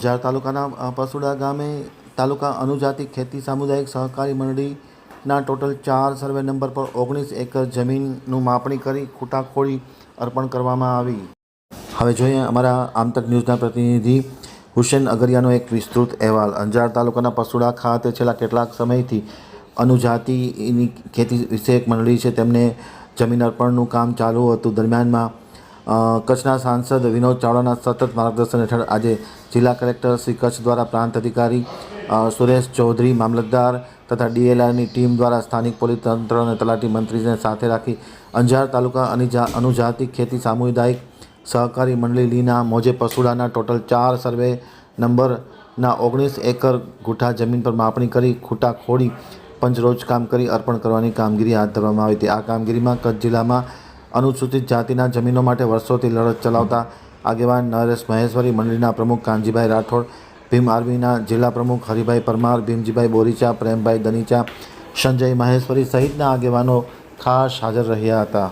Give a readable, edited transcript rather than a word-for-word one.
અંજાર તાલુકાના પસુડા ગામે તાલુકા અનુજાતિ ખેતી સામુદાયિક સહકારી મંડળીના ટોટલ 4 સર્વે નંબર પર 19 એકર જમીનનું માપણી કરી ખૂટા ખોળી અર્પણ કરવામાં આવી। હવે જોઈએ અમારા આમતક ન્યૂઝના પ્રતિનિધિ હુસેન અગરિયાનો એક વિસ્તૃત અહેવાલ। અંજાર તાલુકાના પસુડા ખાતે છેલ્લા કેટલાક સમયથી અનુજાતિની ખેતી વિષયક મંડળી છે તેમને જમીન અર્પણનું કામ ચાલુ હતું। દરમિયાનમાં કચ્છના સાંસદ વિનોદ ચાવડાના સતત માર્ગદર્શન હેઠળ આજે જિલ્લા કલેક્ટર શ્રી કચ્છ દ્વારા પ્રાંત અધિકારી સુરેશ ચૌધરી, મામલતદાર તથા DLRની ટીમ દ્વારા સ્થાનિક પોલીસ તંત્ર અને તલાટી મંત્રીને સાથે રાખી અંજાર તાલુકા અનુજાતિ ખેતી સામુદાયિક સહકારી મંડળી લીના મોજે પસુડાના ટોટલ 4 સર્વે નંબરના 19 એકર ગુઠા જમીન પર માપણી કરી ખૂટા ખોડી પંચરોજ કામ કરી અર્પણ કરવાની કામગીરી હાથ ધરવામાં આવી હતી। આ કામગીરીમાં કચ્છ જિલ્લામાં અનુસૂચિત જાતિના જમીનો માટે વર્ષોથી લડત ચલાવતા આગેવાન નરેશ મહેશ્વરી, મંડળીના પ્રમુખ કાનજીભાઈ રાઠોડ, ભીમ આર્મીના જિલ્લા પ્રમુખ હરિભાઈ પરમાર, ભીમજીભાઈ બોરીચા, પ્રેમભાઈ દનીચા, સંજય મહેશ્વરી સહિતના આગેવાનો ખાસ હાજર રહ્યા હતા।